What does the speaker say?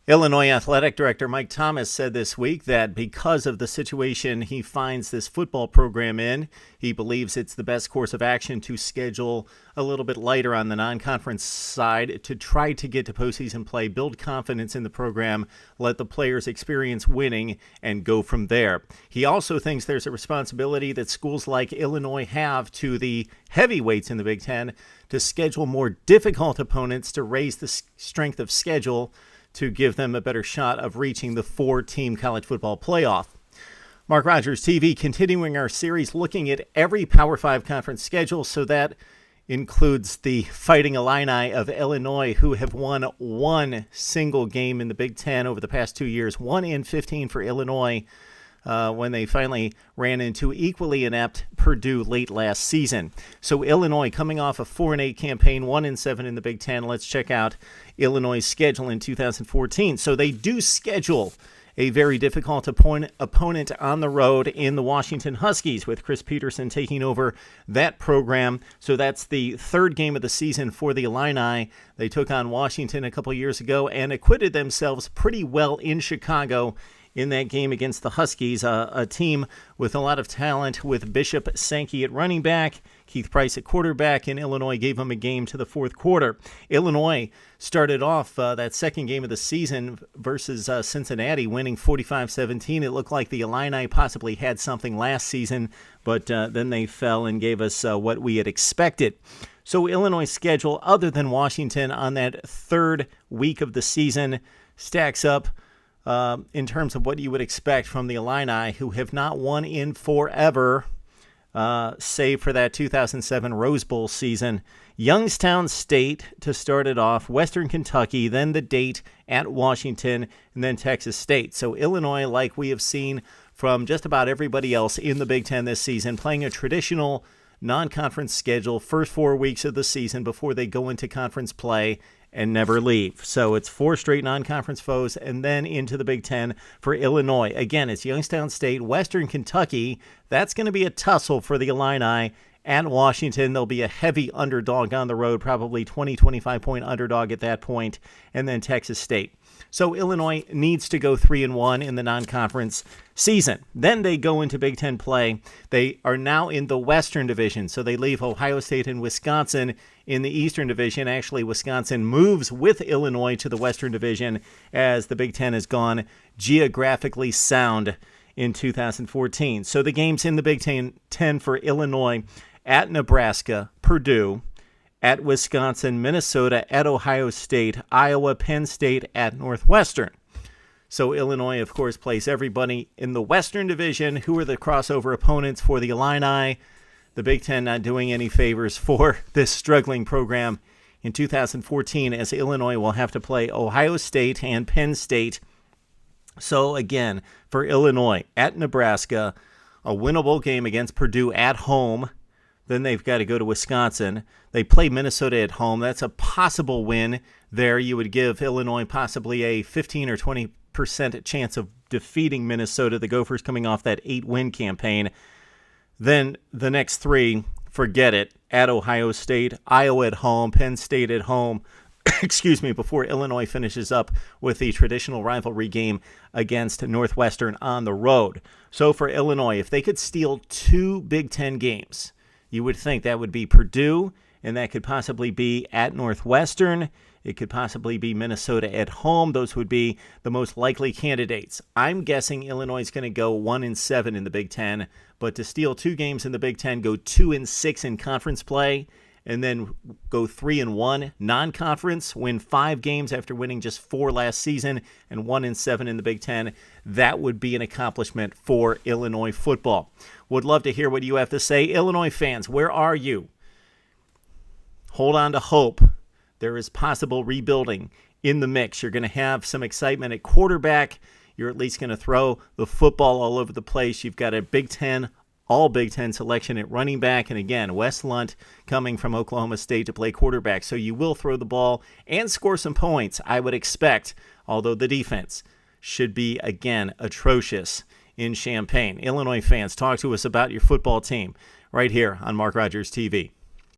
Illinois Athletic Director Mike Thomas said this week that because of the situation he finds this football program in, he believes it's the best course of action to schedule a little bit lighter on the non-conference side to try to get to postseason play, build confidence in the program, let the players experience winning, and go from there. He also thinks there's a responsibility that schools like Illinois have to the heavyweights in the Big Ten to schedule more difficult opponents to raise the strength of schedule to give them a better shot of reaching the four-team college football playoff. Mark Rogers TV continuing our series looking at every Power 5 conference schedule, so that includes the Fighting Illini of Illinois, who have won one single game in the Big Ten over the past 2 years, 1 in 15 for Illinois, when they finally ran into equally inept Purdue late last season. So Illinois coming off a 4-8 campaign, 1-7 in the Big Ten. Let's check out Illinois' schedule in 2014. So they do schedule a very difficult opponent on the road in the Washington Huskies, with Chris Peterson taking over that program. So that's the third game of the season for the Illini. They took on Washington a couple years ago and acquitted themselves pretty well in Chicago in that game against the Huskies, a team with a lot of talent, with Bishop Sankey at running back, Keith Price at quarterback, and Illinois gave them a game to the fourth quarter. Illinois started off that second game of the season versus Cincinnati, winning 45-17. It looked like the Illini possibly had something last season, but then they fell and gave us what we had expected. So Illinois' schedule, other than Washington on that third week of the season, stacks up in terms of what you would expect from the Illini, who have not won in forever, save for that 2007 Rose Bowl season. Youngstown State to start it off, Western Kentucky, then the date at Washington, and then Texas State. So Illinois, like we have seen from just about everybody else in the Big Ten this season, playing a traditional non-conference schedule, first 4 weeks of the season before they go into conference play and never leave. So it's 4 straight non-conference foes and then into the Big Ten for Illinois. Again, it's Youngstown State, Western Kentucky. That's going to be a tussle for the Illini. At Washington, they'll be a heavy underdog on the road, probably 20-25-point underdog at that point, and then Texas State. So Illinois needs to go 3-1 in the non-conference season. Then they go into Big Ten play. They are now in the Western Division, so they leave Ohio State and Wisconsin in the Eastern Division. Actually, Wisconsin moves with Illinois to the Western Division as the Big Ten has gone geographically sound in 2014. So the games in the Big Ten for Illinois: at Nebraska, Purdue; at Wisconsin, Minnesota; at Ohio State, Iowa; Penn State; at Northwestern. So Illinois, of course, plays everybody in the Western Division. Who are the crossover opponents for the Illini? The Big Ten not doing any favors for this struggling program in 2014, as Illinois will have to play Ohio State and Penn State. So again, for Illinois, at Nebraska, a winnable game against Purdue at home. Then they've got to go to Wisconsin. They play Minnesota at home. That's a possible win there. You would give Illinois possibly a 15 or 20% chance of defeating Minnesota, the Gophers coming off that 8-win campaign. Then the next 3, forget it. At Ohio State, Iowa at home, Penn State at home, before Illinois finishes up with the traditional rivalry game against Northwestern on the road. So for Illinois, if they could steal 2 Big Ten games, you would think that would be Purdue, and that could possibly be at Northwestern. It could possibly be Minnesota at home. Those would be the most likely candidates. I'm guessing Illinois is going to go 1-7 in the Big Ten, but to steal 2 games in the Big Ten, go 2-6 in conference play, and then go 3-1 non-conference, win 5 games after winning just 4 last season, and 1-7 in the Big Ten. That would be an accomplishment for Illinois football. Would love to hear what you have to say. Illinois fans, where are you? Hold on to hope. There is possible rebuilding in the mix. You're going to have some excitement at quarterback. You're at least going to throw the football all over the place. You've got a Big Ten, all Big Ten selection at running back. And again, Wes Lunt coming from Oklahoma State to play quarterback. So you will throw the ball and score some points, I would expect, although the defense should be, again, atrocious in Champaign. Illinois fans, talk to us about your football team right here on Mark Rogers TV.